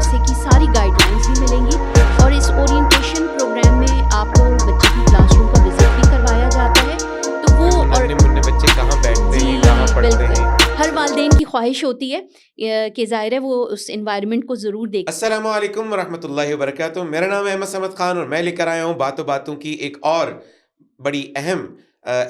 मदरसे की सारी गाइडलाइंस भी मिलेंगी और इस ओरिएंटेशन प्रोग्राम में आपको बच्चे की क्लासरूम का विजिट भी करवाया जाता है। तो वो बिल्कुल और नन्हे मुन्ने बच्चे कहाँ बैठते जी हैं, कहाँ पढ़ते बिल्कुल, हैं। हर वालिदैन की ख्वाहिश होती है कि ज़ाहिर है वो उस एनवायरनमेंट को ज़रूर देखें। अस्सलामु अलैकुम रहमतुल्लाहि व बरकातुहू। मेरा नाम है अहमद समद खान और मैं लेकर आया हूँ बातों बातों की एक और बड़ी अहम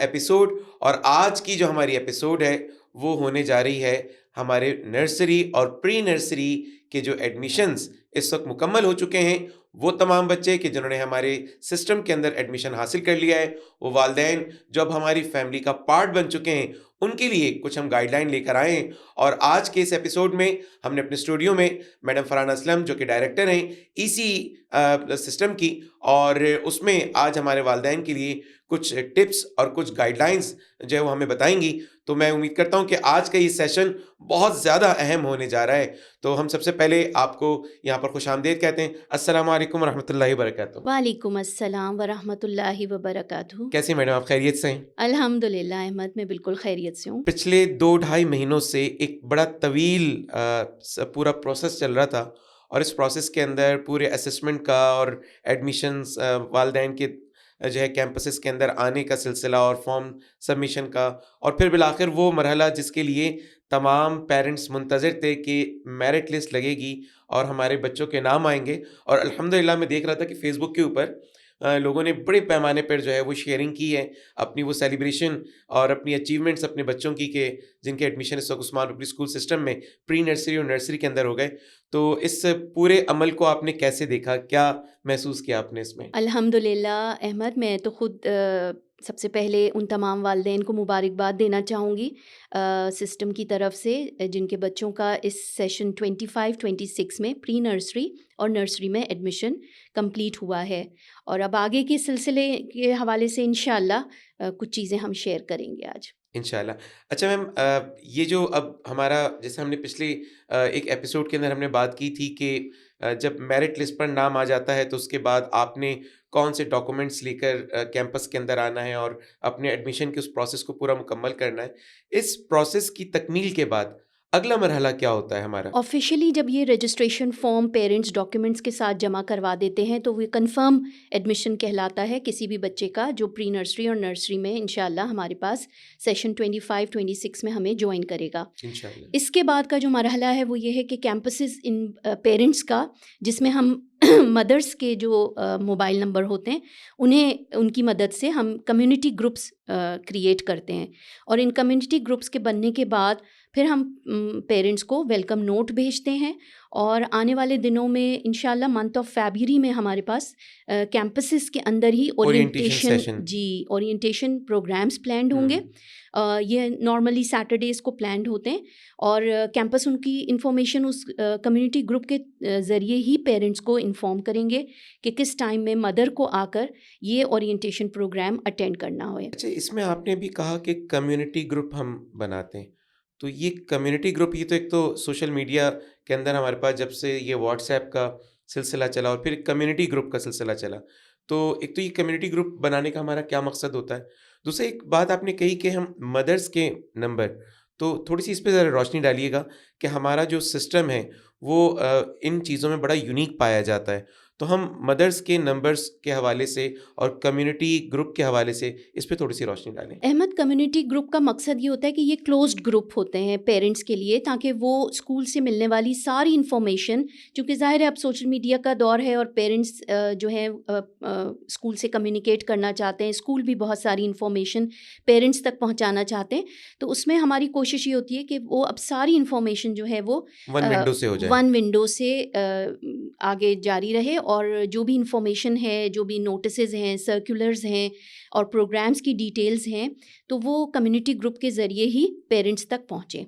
एपिसोड। और आज की जो हमारी एपिसोड है वो होने जा रही है हमारे नर्सरी और प्री नर्सरी के जो एडमिशन्स इस वक्त मुकम्मल हो चुके हैं। वो तमाम बच्चे कि जिन्होंने हमारे सिस्टम के अंदर एडमिशन हासिल कर लिया है, वो वालिदैन जो अब हमारी फैमिली का पार्ट बन चुके हैं, उनके लिए कुछ हम गाइडलाइन लेकर आए हैं। और आज के इस एपिसोड में हमने अपने स्टूडियो में मैडम फरहान असलम जो कि डायरेक्टर हैं इसी सिस्टम की, और उसमें आज हमारे वालिदैन के लिए कुछ टिप्स और कुछ गाइडलाइंस जो है वो हमें बताएंगी। तो मैं उम्मीद करता हूं कि आज का ये सेशन बहुत ज़्यादा अहम होने जा रहा है। तो हम सबसे पहले आपको यहाँ पर खुशामदीद कहते हैं। अस्सलाम वालेकुम रहमतुल्लाहि व बरकातुहू। वालेकुम अस्सलाम व रहमतुल्लाहि व बरकातुहू। कैसे मैडम, आप खैरियत से हैं? अल्हम्दुलिल्लाह अहमद, मैं बिल्कुल खैरियत से हूँ। पिछले 2 ढाई महीनों से एक बड़ा तवील पूरा प्रोसेस चल रहा था, और इस प्रोसेस के अंदर पूरे असेसमेंट का और एडमिशन्स वालिदैन के जो है कैंपसेस के अंदर आने का सिलसिला और फॉर्म सबमिशन का, और फिर बिलाखिर वो मरहला जिसके लिए तमाम पेरेंट्स मुंतज़िर थे कि मेरिट लिस्ट लगेगी और हमारे बच्चों के नाम आएंगे। और अल्हम्दुलिल्लाह मैं देख रहा था कि फ़ेसबुक के ऊपर लोगों ने बड़े पैमाने पर जो है वो शेयरिंग की है, अपनी वो सेलिब्रेशन और अपनी अचीवमेंट्स अपने बच्चों की के जिनके एडमिशन इस वक्त उस्मान पब्लिक स्कूल सिस्टम में प्री नर्सरी और नर्सरी के अंदर हो गए। तो इस पूरे अमल को आपने कैसे देखा, क्या महसूस किया आपने इसमें? अल्हम्दुलिल्लाह अहमद, मैं तो ख़ुद सबसे पहले उन तमाम वालिदैन को मुबारकबाद देना चाहूँगी सिस्टम की तरफ से जिनके बच्चों का इस सेशन 25-26 में प्री नर्सरी और नर्सरी में एडमिशन कंप्लीट हुआ है। और अब आगे के सिलसिले के हवाले से इंशाअल्लाह कुछ चीज़ें हम शेयर करेंगे आज। इंशाल्लाह। अच्छा मैम, ये जो अब हमारा जैसे हमने पिछले एक एपिसोड के अंदर हमने बात की थी कि जब मेरिट लिस्ट पर नाम आ जाता है तो उसके बाद आपने कौन से डॉक्यूमेंट्स लेकर कैंपस के अंदर आना है और अपने एडमिशन के उस प्रोसेस को पूरा मुकम्मल करना है। इस प्रोसेस की तकमील के बाद अगला मरहला क्या होता है हमारा? ऑफिशियली जब ये रजिस्ट्रेशन फॉर्म पेरेंट्स डॉक्यूमेंट्स के साथ जमा करवा देते हैं तो वो कंफर्म एडमिशन कहलाता है किसी भी बच्चे का जो प्री नर्सरी और नर्सरी में इंशाल्लाह हमारे पास सेशन 25-26 में हमें ज्वाइन करेगा। इंशाल्लाह। इसके बाद का जो मरहला है वो ये है कि कैंपसेस इन पेरेंट्स का, जिसमें हम मदर्स के जो मोबाइल नंबर होते हैं उन्हें उनकी मदद से हम कम्युनिटी ग्रुप्स क्रिएट करते हैं। और इन कम्युनिटी ग्रुप्स के बनने के बाद फिर हम पेरेंट्स को वेलकम नोट भेजते हैं। और आने वाले दिनों में इंशाल्लाह मंथ ऑफ फरवरी में हमारे पास कैंपसेस के अंदर ही orientation session. Orientation programmes planned होंगे। ये नॉर्मली सैटरडेज़ को प्लान्ड होते हैं और कैंपस उनकी इन्फॉर्मेशन उस कम्युनिटी ग्रुप के ज़रिए ही पेरेंट्स को इन्फॉर्म करेंगे कि किस टाइम में मदर को आकर ये ओरिएंटेशन प्रोग्राम अटेंड करना हो। अच्छा, इसमें आपने भी कहा कि कम्युनिटी ग्रुप हम बनाते हैं, तो ये कम्युनिटी ग्रुप, ये तो एक तो सोशल मीडिया के अंदर हमारे पास जब से ये व्हाट्सएप का सिलसिला चला और फिर कम्युनिटी ग्रुप का सिलसिला चला, तो एक तो ये कम्युनिटी ग्रुप बनाने का हमारा क्या मकसद होता है? दूसरा एक बात आपने कही कि हम मदर्स के नंबर, तो थोड़ी सी इस पे ज़रा रोशनी डालिएगा कि हमारा जो सिस्टम है वो इन चीज़ों में बड़ा यूनिक पाया जाता है। तो हम मदर्स के नंबर्स के हवाले से और कम्युनिटी ग्रुप के हवाले से इस पे थोड़ी सी रोशनी डालें। अहमद, कम्युनिटी ग्रुप का मकसद ये होता है कि ये क्लोज्ड ग्रुप होते हैं पेरेंट्स के लिए, ताकि वो स्कूल से मिलने वाली सारी इन्फॉर्मेशन, क्योंकि ज़ाहिर है अब सोशल मीडिया का दौर है और पेरेंट्स जो है स्कूल से कम्युनिकेट करना चाहते हैं, स्कूल भी बहुत सारी इन्फॉर्मेशन पेरेंट्स तक पहुंचाना चाहते हैं। तो उसमें हमारी कोशिश ये होती है कि वो अब सारी इन्फॉर्मेशन जो है वो वन विंडो से हो जाए। वन विंडो से आगे जारी रहे। और जो भी इन्फॉर्मेशन है, जो भी नोटिसेज हैं, सर्कुलर्स हैं और प्रोग्राम्स की डिटेल्स हैं, तो वो कम्युनिटी ग्रुप के ज़रिए ही पेरेंट्स तक पहुँचे।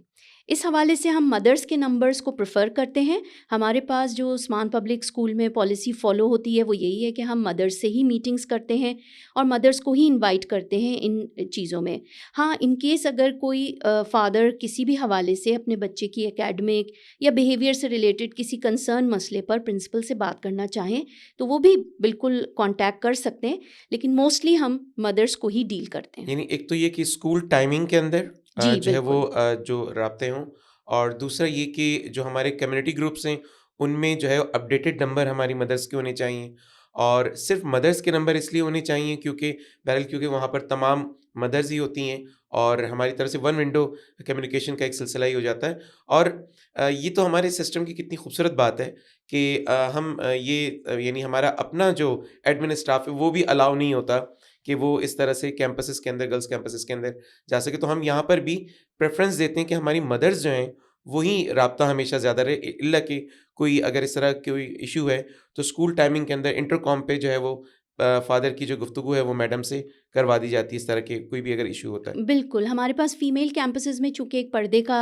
इस हवाले से हम मदर्स के नंबर्स को प्रेफर करते हैं। हमारे पास जो उस्मान पब्लिक स्कूल में पॉलिसी फ़ॉलो होती है वो यही है कि हम मदर्स से ही मीटिंग्स करते हैं और मदर्स को ही इनवाइट करते हैं इन चीज़ों में। हाँ, इन केस अगर कोई फ़ादर किसी भी हवाले से अपने बच्चे की एकेडमिक या बिहेवियर से रिलेटेड किसी कंसर्न मसले पर प्रिंसिपल से बात करना चाहें तो वो भी बिल्कुल कॉन्टैक्ट कर सकते हैं, लेकिन मोस्टली हम मदर्स को ही डील करते हैं। यानी एक तो ये कि स्कूल टाइमिंग के अंदर जी जो है वो बिल्कुल। जो राब्ते हों, और दूसरा ये कि जो हमारे कम्युनिटी ग्रुप्स हैं उनमें जो है अपडेटेड नंबर हमारी मदर्स के होने चाहिए, और सिर्फ मदर्स के नंबर इसलिए होने चाहिए क्योंकि वहाँ पर तमाम मदर्स ही होती हैं, और हमारी तरफ से वन विंडो कम्युनिकेशन का एक सिलसिला ही हो जाता है। और ये तो हमारे सिस्टम की कितनी खूबसूरत बात है कि यानी हमारा अपना जो एडमिन स्टाफ है वो भी अलाउ नहीं होता कि वो इस तरह से कैंपसेस के अंदर, गर्ल्स कैंपसेस के अंदर जा सके। तो हम यहाँ पर भी प्रेफरेंस देते हैं कि हमारी मदर्स जो हैं वही राब्ता हमेशा ज़्यादा रहे, इल्ला कि कोई अगर इस तरह कोई इशू है तो स्कूल टाइमिंग के अंदर इंटरकॉम पे जो है वो फादर की जो गुफ्तगू है वो मैडम से करवा दी जाती है, इस तरह के कोई भी अगर इशू होता है। बिल्कुल, हमारे पास फ़ीमेल कैंपसेस में चूँकि एक पर्दे का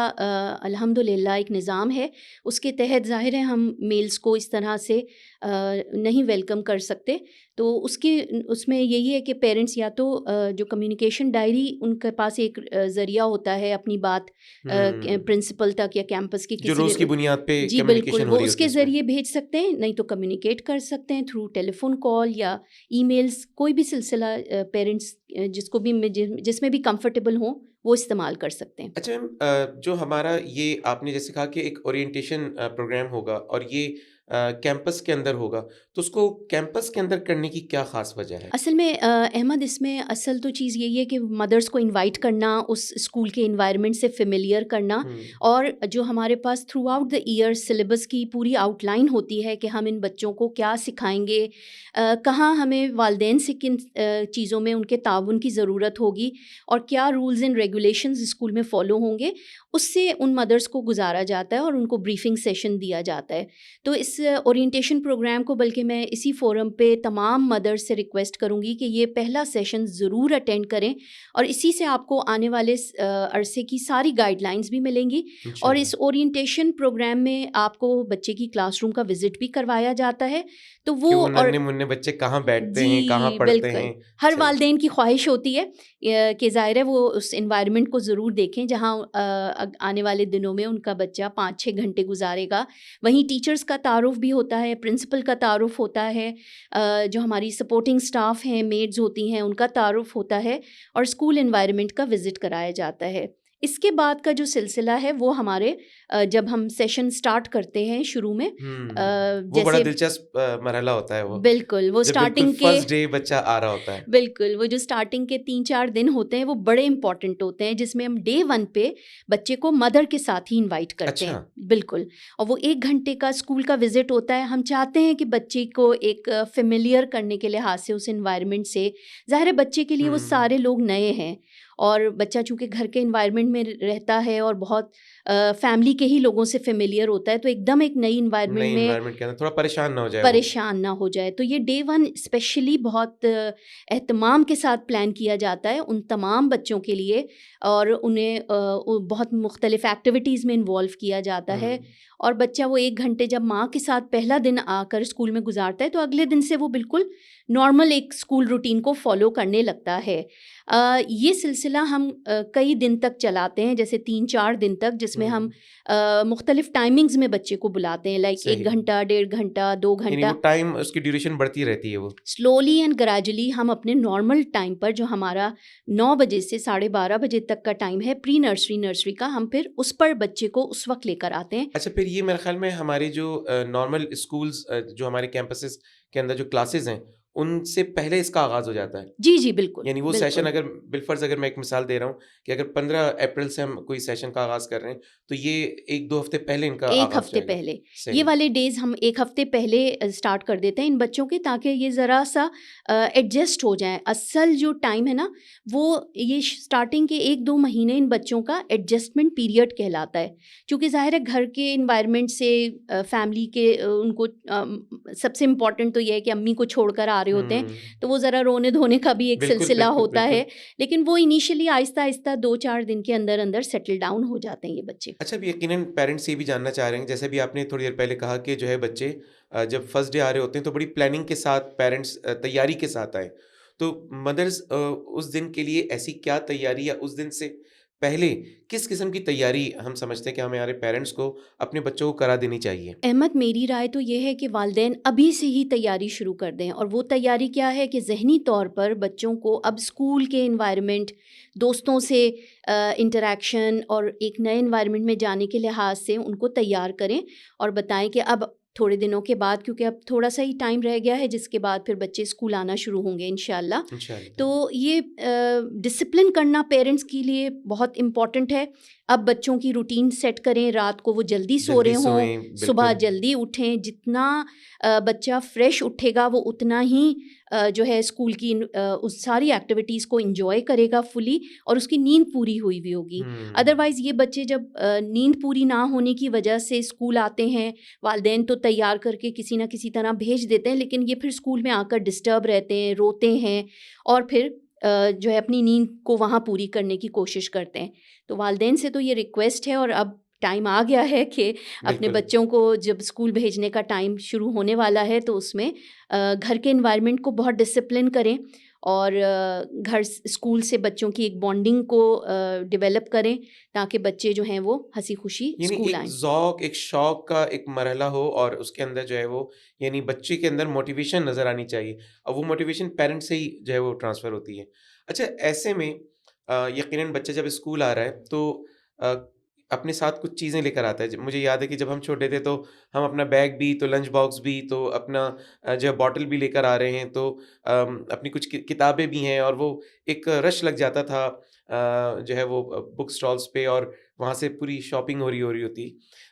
अल्हम्दुलिल्लाह एक निज़ाम है, उसके तहत ज़ाहिर है हम मेल्स को इस तरह से नहीं वेलकम कर सकते। तो उसमें यही है कि पेरेंट्स या तो जो कम्युनिकेशन डायरी उनके पास एक ज़रिया होता है अपनी बात हुँ, प्रिंसिपल तक या कैंपस के जो किसी रोज़ की बुनियाद पे जी बिल्कुल, कम्युनिकेशन हो वो रही होती उसके है उसमें। ज़रिए भेज सकते हैं, नहीं तो कम्युनिकेट कर सकते हैं थ्रू टेलीफ़ोन कॉल या ईमेल्स, कोई भी सिलसिला पेरेंट्स जिसको भी जिसमें भी कंफर्टेबल हों, वो इस्तेमाल कर सकते हैं। अच्छा मैम, जो हमारा ये आपने जैसे कहा कि एक ओरिएंटेशन प्रोग्राम होगा और ये कैंपस के अंदर होगा, तो उसको कैंपस के अंदर करने की क्या ख़ास वजह है? असल में अहमद इसमें असल तो चीज़ यही है कि मदर्स को इनवाइट करना, उस स्कूल के एनवायरनमेंट से फ़ेमिलियर करना, हुँ, और जो हमारे pass through out the year syllabus की पूरी आउटलाइन होती है कि हम इन बच्चों को क्या सिखाएँगे, कहाँ हमें वालिदैन से किन चीज़ों में उनके ताउन की ज़रूरत होगी और क्या रूल्स एंड रेगुलेशंस स्कूल में फ़ॉलो होंगे, उससे उन मदर्स को गुज़ारा जाता है और उनको ब्रीफिंग सेशन दिया जाता है। तो इस ओरिएंटेशन प्रोग्राम को बल्कि मैं इसी फ़ोरम पे तमाम मदर्स से रिक्वेस्ट करूँगी कि ये पहला सेशन ज़रूर अटेंड करें, और इसी से आपको आने वाले अरसे की सारी गाइडलाइंस भी मिलेंगी। और इंशाल्लाह। इस ओरिएंटेशन प्रोग्राम में आपको बच्चे की क्लासरूम का विज़िट भी करवाया जाता है। तो कि वो वो और नन्हे-मुन्ने बच्चे कहाँ बैठते हैं, कहाँ जी, पढ़ते बिल्कुल। हैं? हर सही। वालिदैन की ख़्वाहिश होती है कि ज़ाहिर है वो उस एनवायरनमेंट को ज़रूर देखें जहाँ आने वाले दिनों में उनका बच्चा 5-6 घंटे गुज़ारेगा। वहीं टीचर्स का तारुफ़ भी होता है, प्रिंसिपल का तारुफ़ होता है, जो हमारी सपोर्टिंग स्टाफ़ हैं, मेड्स होती हैं, उनका तारुफ़ होता है, और स्कूल एनवायरनमेंट का विज़िट कराया जाता है। इसके बाद का जो सिलसिला है वो हमारे जब हम सेशन स्टार्ट करते हैं शुरू में, वो बड़ा जैसे दिलचस्प मरहला होता है वो, बिल्कुल, वो जब बिल्कुल स्टार्टिंग के फर्स्ट डे बच्चा आ रहा होता है। बिल्कुल, वो जो स्टार्टिंग के 3-4 दिन होते हैं वो बड़े इम्पोर्टेंट होते हैं, जिसमें हम डे 1 पे बच्चे को मदर के साथ ही इनवाइट करते अच्छा। हैं। बिल्कुल, और वो 1 घंटे का स्कूल का विज़िट होता है। हम चाहते हैं कि बच्चे को एक फ़ेमिलियर करने के लिहाज़ से उस एनवायरनमेंट से, ज़ाहिर है बच्चे के लिए वो हुँ, सारे लोग नए हैं, और बच्चा चूँकि घर के एनवायरनमेंट में रहता है और बहुत फैमिली के ही लोगों से फ़ेमिलियर होता है, तो एकदम एक नई नई एनवायरनमेंट में एनवायरनमेंट के अंदर थोड़ा परेशान ना हो जाए वो। परेशान ना हो जाए। तो ये डे 1 स्पेशली बहुत एहतमाम के साथ प्लान किया जाता है उन तमाम बच्चों के लिए, और उन्हें बहुत मुख्तलिफ़ एक्टिविटीज़ में इन्वॉल्व किया जाता हुँ, है। और बच्चा वो 1 घंटे जब माँ के साथ पहला दिन आकर स्कूल में गुज़ारता है, तो अगले दिन से वो बिल्कुल नॉर्मल एक स्कूल रूटीन को फ़ॉलो करने लगता है। ये सिलसिला हम कई दिन तक चलाते हैं, जैसे 3-4 दिन तक, जिसमें हम हुँ, मुख्तलिफ़ टाइमिंग्स में बच्चे को बुलाते हैं, लाइक 1 सही। घंटा, 1.5 घंटा, 2 यानी वो घंटा। टाइम उसकी ड्यूरेशन बढ़ती रहती है वो। स्लोली एंड ग्रेजुअली हम अपने नॉर्मल टाइम पर, जो हमारा 9 बजे से 12:30 बजे तक का टाइम है प्री नर्सरी, नर्सरी का, हम फिर उस पर बच्चे को उस वक़्त लेकर आते हैं। अच्छा, फिर ये मेरे ख़्याल में हमारे जो नॉर्मल स्कूल्स, जो हमारे कैंपसेस के अंदर जो क्लासेस हैं, उनसे पहले इसका आगाज़ हो जाता है। जी, जी, बिल्कुल, यानी वो सेशन बिल्कुल। अगर बिलफ़र्ज़ अगर मैं एक मिसाल दे रहा हूँ कि अगर 15 अप्रैल से हम कोई सेशन का आगाज़ कर रहे हैं, तो ये 1-2 हफ़्ते पहले इनका 1 आगाज़ हो हफ़्ते जाएगा। पहले। ये सही। वाले डेज़ हम 1 हफ़्ते पहले स्टार्ट कर देते हैं इन बच्चों के, ताकि ये ज़रा-सा एडजस्ट हो जाएँ। असल जो टाइम है ना, वो ये स्टार्टिंग के 1-2 महीने इन बच्चों का एडजस्टमेंट पीरियड कहलाता है। चूँकि ज़ाहिर है घर के एनवायरनमेंट से, फैमिली के उनको सबसे इम्पोर्टेंट तो ये है कि अम्मी को छोड़कर आ रहे होते हैं, हुँ। तो वो ज़रा रोने-धोने का भी एक बिल्कुल, सिलसिला बिल्कुल, होता बिल्कुल। है। लेकिन वो इनिशियली आहिस्ता-आहिस्ता 2-4 दिन के अंदर-अंदर सेटल डाउन हो जाते हैं ये बच्चे। अच्छा, अब यकीनन पेरेंट्स ये भी जानना चाह रहे हैं, जैसे भी आपने थोड़ी देर पहले कहा कि जो है बच्चे जब फर्स्ट डे आ रहे होते हैं तो बड़ी प्लानिंग के साथ पेरेंट्स तैयारी के साथ आए। तो मदर्स उस दिन के लिए ऐसी क्या तैयारी, या उस दिन से पहले किस किस्म की तैयारी हम समझते हैं कि हमारे पेरेंट्स को अपने बच्चों को करा देनी चाहिए? अहमद, मेरी राय तो ये है कि वालिदैन अभी से ही तैयारी शुरू कर दें, और वो तैयारी क्या है कि ज़हनी तौर पर बच्चों को अब स्कूल के एनवायरनमेंट, दोस्तों से इंटरैक्शन और एक नए एनवायरनमेंट में जाने के लिहाज से उनको तैयार करें, और बताएं कि अब थोड़े दिनों के बाद, क्योंकि अब थोड़ा सा ही टाइम रह गया है, जिसके बाद फिर बच्चे स्कूल आना शुरू होंगे इंशाल्लाह। इंशाल्लाह। तो ये डिसिप्लिन करना पेरेंट्स के लिए बहुत इम्पॉर्टेंट है। अब बच्चों की रूटीन सेट करें, रात को वो जल्दी सो जल्दी रहे हों, सोएं, सुबह बिल्कुल। जल्दी उठें। जितना बच्चा फ्रेश उठेगा वो उतना ही जो है स्कूल की उस सारी एक्टिविटीज़ को एंजॉय करेगा फुली, और उसकी नींद पूरी हुई भी होगी। अदरवाइज़ ये बच्चे जब नींद पूरी ना होने की वजह से स्कूल आते हैं, वालिदैन तो तैयार करके किसी ना किसी तरह भेज देते हैं, लेकिन ये फिर स्कूल में आकर डिस्टर्ब रहते हैं, रोते हैं, और फिर जो है अपनी नींद को वहाँ पूरी करने की कोशिश करते हैं। तो वालिदैन से तो ये रिक्वेस्ट है, और अब टाइम आ गया है कि अपने बिल्कुल। बच्चों को जब स्कूल भेजने का टाइम शुरू होने वाला है, तो उसमें घर के एनवायरनमेंट को बहुत डिसिप्लिन करें, और घर स्कूल से बच्चों की एक बॉन्डिंग को डेवलप करें, ताकि बच्चे जो हैं वो हंसी खुशी यानी स्कूल एक आएँ। ज़ौक, एक शौक का एक मरहला हो और उसके अंदर जो है वो, यानी बच्चे के अंदर मोटिवेशन नज़र आनी चाहिए और वो मोटिवेशन पेरेंट्स से ही जो है वो ट्रांसफ़र होती है। अच्छा, ऐसे में यकीनन बच्चा जब स्कूल आ रहा है तो अ, अपने साथ कुछ चीज़ें लेकर आता है। ज मुझे याद है कि जब हम छोटे थे तो हम अपना बैग भी, तो लंच बॉक्स भी, तो अपना जो है बॉटल भी लेकर आ रहे हैं, तो अपनी कुछ किताबें भी हैं, और वो एक रश लग जाता था जो है वो बुक स्टॉल्स पे, और वहाँ से पूरी शॉपिंग हो रही होती।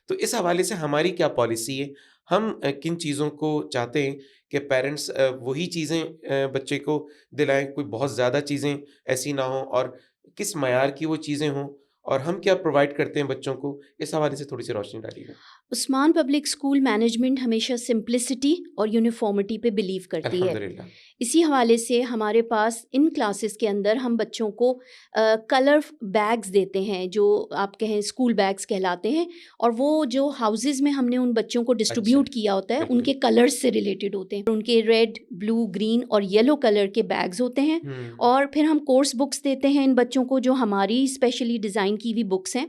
तो इस हवाले से हमारी क्या पॉलिसी है? हम किन चीज़ों को चाहते हैं कि पेरेंट्स वही चीज़ें बच्चे को दिलाएँ, कोई बहुत ज़्यादा चीज़ें ऐसी ना हों, और किस मयार की वो चीज़ें हों, और हम क्या प्रोवाइड करते हैं बच्चों को? इस हवाले से थोड़ी-सी रोशनी डालिएगा। उस्मान पब्लिक स्कूल मैनेजमेंट हमेशा सिंप्लिसिटी और यूनिफॉर्मिटी पे बिलीव करती है। अल्हम्दुलिल्लाह। इसी हवाले से हमारे पास इन क्लासेस के अंदर हम बच्चों को कलर बैग्स देते हैं, जो आप कहें स्कूल बैग्स कहलाते हैं, और वो जो हाउसेस में हमने उन बच्चों को अच्छा, डिस्ट्रीब्यूट किया होता है, बिल्कुल। उनके कलर्स से रिलेटेड होते हैं। उनके रेड, ब्लू, ग्रीन और येलो कलर के बैग्स होते हैं। हुँ। और फिर हम कोर्स बुक्स देते हैं इन बच्चों को, जो हमारी स्पेशली डिज़ाइन की हुई बुक्स हैं,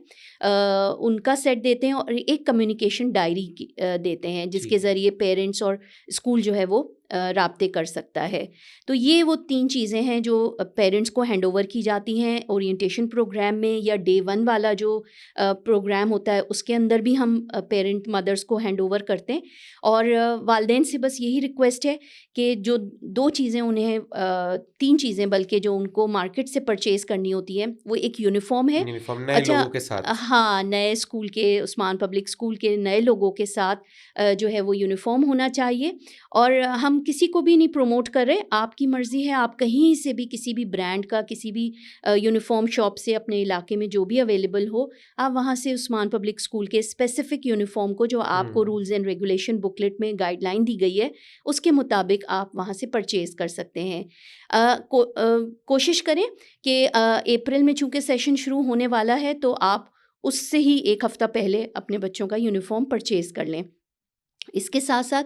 उनका सेट देते हैं, और एक कम्युनिकेशन डायरी देते हैं, जी। जिसके ज़रिए पेरेंट्स और स्कूल जो है वो राब्ते कर सकता है। तो ये वो 3 चीज़ें हैं जो पेरेंट्स को हैंडओवर की जाती हैं ओरिएंटेशन प्रोग्राम में, या डे 1 वाला जो प्रोग्राम होता है उसके अंदर भी हम पेरेंट मदर्स को हैंडओवर करते हैं। और वालिदैन से बस यही रिक्वेस्ट है कि जो 2 चीज़ें उन्हें 3 चीज़ें बल्कि जो उनको मार्केट से परचेज़ करनी होती है, वो एक यूनिफ़ॉर्म है। यूनिफ़ॉर्म नए अच्छा, लोगों के साथ। हाँ, नए स्कूल के, उस्मान पब्लिक स्कूल के नए लोगों के साथ जो है वो यूनिफ़ॉर्म होना चाहिए। और हम किसी को भी नहीं प्रमोट कर रहे, आपकी मर्ज़ी है, आप कहीं से भी किसी भी ब्रांड का, किसी भी यूनिफ़ॉर्म शॉप से अपने इलाके में जो भी अवेलेबल हो, आप वहाँ से उस्मान पब्लिक स्कूल के स्पेसिफ़िक यूनिफ़ॉर्म को, जो आपको हुँ। रूल्स एंड रेगुलेशन बुकलेट में गाइडलाइन दी गई है, उसके मुताबिक आप वहाँ से परचेज़ कर सकते हैं। कोशिश करें कि अप्रैल में चूँकि सेशन शुरू होने वाला है, तो आप उससे ही 1 हफ़्ता पहले अपने बच्चों का यूनिफ़ॉर्म परचेज़ कर लें। इसके साथ-साथ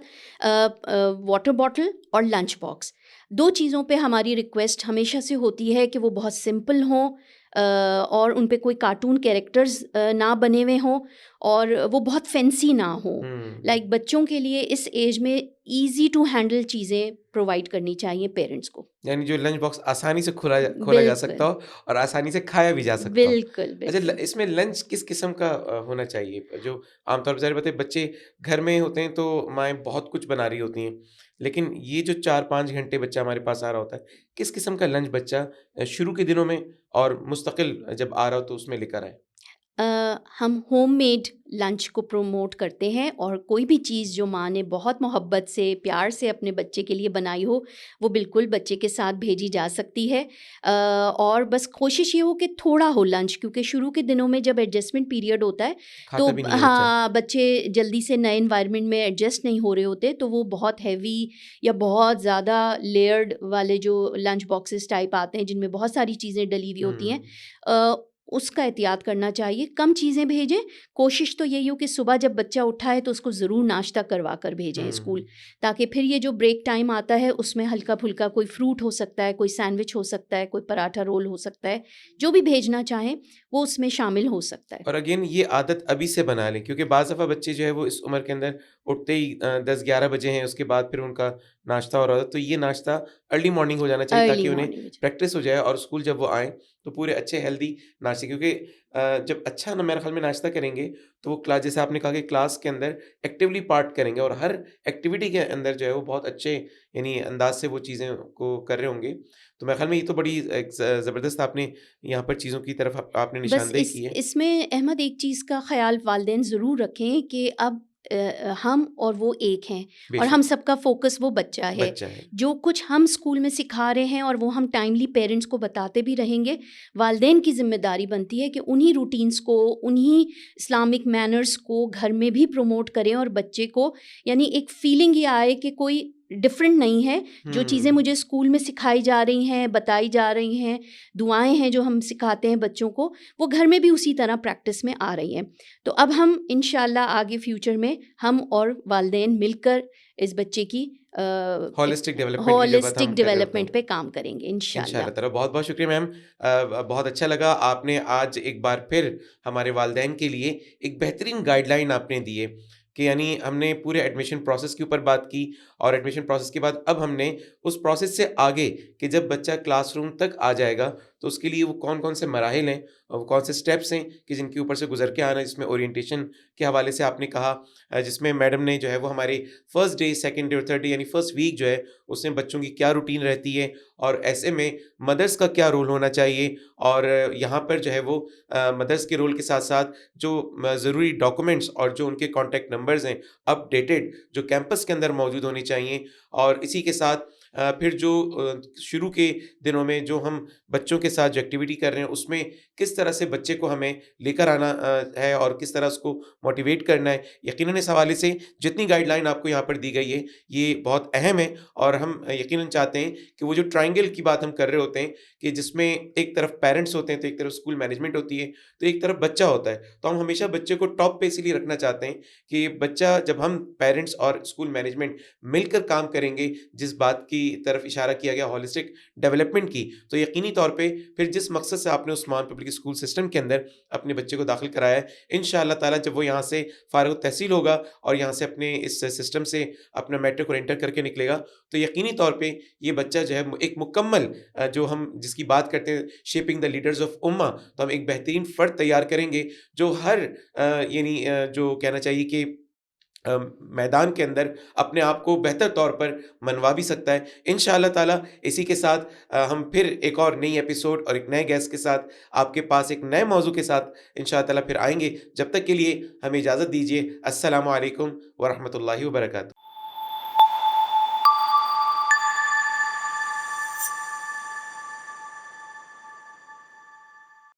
वाटर बॉटल और लंच बॉक्स, 2 चीज़ों पे हमारी रिक्वेस्ट हमेशा से होती है कि वो बहुत सिंपल हों, और उन पे कोई कार्टून कैरेक्टर्स ना बने हुए हों, और वो बहुत फैंसी ना हों। हुँ। लाइक बच्चों के लिए इस एज में ईज़ी टू हैंडल चीज़ें प्रोवाइड करनी चाहिए पेरेंट्स को। यानी जो लंच बॉक्स आसानी से खोला जा सकता बिल्कुल, हो और आसानी से खाया भी जा सकता हो। बिल्कुल, अच्छा, बिल्कुल। इसमें लंच किस किस्म का होना चाहिए? जो आमतौर पर ज़ाहिर बात है बच्चे घर में होते हैं तो माएँ बहुत कुछ बना रही होती हैं। लेकिन ये जो 4-5 घंटे बच्चा हमारे पास आ रहा होता है, किस किस्म का लंच बच्चा शुरू के दिनों में और मुस्तकिल जब आ रहा हो तो उसमें लेकर आए? हम होममेड लंच को प्रमोट करते हैं, और कोई भी चीज़ जो माँ ने बहुत मोहब्बत से, प्यार से अपने बच्चे के लिए बनाई हो, वो बिल्कुल बच्चे के साथ भेजी जा सकती है। और बस कोशिश ये हो कि थोड़ा हो लंच, क्योंकि शुरू के दिनों में जब एडजस्टमेंट पीरियड होता है, तो खाता भी नहीं है बच्चा। हाँ, बच्चे जल्दी से नए एनवायरनमेंट में एडजस्ट नहीं हो रहे होते, तो वो बहुत हैवी या बहुत ज़्यादा लेयर्ड वाले जो लंच बॉक्सेस टाइप आते हैं, जिनमें बहुत सारी चीज़ें डली हुई होती हैं, हुँ। अ, उसका एहतियात करना चाहिए, कम चीज़ें भेजें। कोशिश तो यही हो कि सुबह जब बच्चा उठा है तो उसको ज़रूर नाश्ता करवा कर भेजें स्कूल, हुँ। ताकि फिर ये जो ब्रेक टाइम आता है उसमें हल्का-फुल्का कोई फ्रूट हो सकता है, कोई सैंडविच हो सकता है, कोई पराठा रोल हो सकता है, जो भी भेजना चाहें वो उसमें शामिल हो सकता है। और अगेन ये आदत अभी से बना लें, क्योंकि बाज़ दफ़ा बच्चे जो है वो इस उम्र के अंदर उठते ही 10-11 बजे हैं, उसके बाद फिर उनका नाश्ता हो रहा है, तो ये नाश्ता अर्ली मॉर्निंग हो जाना चाहिए अर्ली ताकि उन्हें मॉर्निंग में। प्रैक्टिस हो जाए और स्कूल जब वो आएँ तो पूरे अच्छे हेल्दी नाश्ते, क्योंकि जब अच्छा ना मेरे ख्याल में नाश्ता करेंगे तो वो क्लास, जैसे आपने कहा कि क्लास के अंदर एक्टिवली पार्ट करेंगे और हर एक्टिविटी के अंदर जो है वो बहुत अच्छे यानी अंदाज से वो चीज़ें को कर रहे होंगे। तो मेरे ख्याल में ये तो बड़ी एक ज़बरदस्त आपने यहाँ पर चीज़ों की तरफ आपने बस निशानदेही इस की है। इसमें अहमद एक चीज़ का ख़्याल वालिदैन ज़रूर रखें कि अब हम और वो एक हैं और बेशक, हम सबका फ़ोकस वो बच्चा है। बच्चा है। जो कुछ हम स्कूल में सिखा रहे हैं और वो हम टाइमली पेरेंट्स को बताते भी रहेंगे। वालिदैन की ज़िम्मेदारी बनती है कि उन्हीं रूटीन्स को, उन्हीं इस्लामिक मैनर्स को घर में भी प्रमोट करें और बच्चे को यानी एक फ़ीलिंग ये आए कि कोई डिफ़रेंट नहीं है। जो चीज़ें हुँ। मुझे स्कूल में सिखाई जा रही हैं, बताई जा रही हैं, दुआएँ हैं जो हम सिखाते हैं बच्चों को, वो घर में भी उसी तरह प्रैक्टिस में आ रही हैं। तो अब हम इंशाल्लाह आगे फ्यूचर में हम और वालिदैन मिलकर इस बच्चे की एक होलिस्टिक डेवलपमेंट की जो बात होलिस्टिक हम कर रहे होते डेवलपमेंट हैं। पे काम करेंगे इंशाल्लाह। इंशाल्लाह ताला बहुत-बहुत शुक्रिया मैम। बहुत अच्छा लगा, आपने आज एक बार फिर हमारे वालिदैन के लिए एक बेहतरीन गाइडलाइन आपने दी है कि यानी हमने पूरे एडमिशन प्रोसेस के ऊपर बात की और एडमिशन प्रोसेस के बाद अब हमने उस प्रोसेस से आगे कि जब बच्चा क्लासरूम तक आ जाएगा तो उसके लिए वो कौन-कौन से मराहिल हैं और वो कौन से स्टेप्स हैं कि जिनके ऊपर से गुज़र के आना है, जिसमें ओरिएंटेशन के हवाले से आपने कहा, जिसमें मैडम ने जो है वो हमारे फर्स्ट डे, सेकंड डे और थर्ड डे यानी फर्स्ट वीक जो है उसमें बच्चों की क्या रूटीन रहती है और ऐसे में मदर्स का क्या रोल होना चाहिए और यहाँ पर जो है वो मदर्स के रोल के साथ-साथ जो ज़रूरी डॉक्यूमेंट्स और जो उनके कॉन्टैक्ट नंबर्स हैं अपडेटेड जो कैंपस के अंदर मौजूद होनी चाहिए और इसी के साथ फिर जो शुरू के दिनों में जो हम बच्चों के साथ जो एक्टिविटी कर रहे हैं उसमें किस तरह से बच्चे को हमें लेकर आना है और किस तरह उसको मोटिवेट करना है। यकीनन इस हवाले से जितनी गाइडलाइन आपको यहाँ पर दी गई है ये बहुत अहम है और हम यकीनन चाहते हैं कि वो जो ट्रायंगल की बात हम कर रहे होते हैं कि जिसमें एक तरफ पेरेंट्स होते हैं तो एक तरफ स्कूल मैनेजमेंट होती है तो एक तरफ बच्चा होता है। तो हम हमेशा बच्चे को टॉप पे इसीलिए रखना चाहते हैं कि बच्चा जब हम पेरेंट्स और स्कूल मैनेजमेंट मिलकर काम करेंगे, जिस बात की तरफ इशारा किया गया होलिस्टिक डेवलपमेंट की, तो यकीनी तौर पे फिर जिस मकसद से आपने उस्मान पब्लिक स्कूल सिस्टम के अंदर अपने बच्चे को दाखिल कराया है, इंशाअल्लाह ताला जब वो यहाँ से फारिग तहसील होगा और यहाँ से अपने इस सिस्टम से अपना मैट्रिक और इंटर करके निकलेगा, तो यकीनी तौर पे ये बच्चा जो है एक मुकम्मल जो हम जिसकी बात करते हैं शेपिंग द लीडर्स ऑफ उम्मा, तो हम एक बेहतरीन फ़र्द तैयार करेंगे जो हर यानी जो कहना चाहिए कि अ, मैदान के अंदर अपने आप को बेहतर तौर पर मनवा भी सकता है। इंशाअल्लाह ताला इसी के साथ हम फिर एक और नई एपिसोड और एक नए गेस्ट के साथ आपके पास एक नए मौज़ू के साथ इंशाअल्लाह ताला फिर आएँगे। जब तक के लिए हमें इजाज़त दीजिए। अस्सलामु अलैकुम व रहमतुल्लाहि व बरकातहू।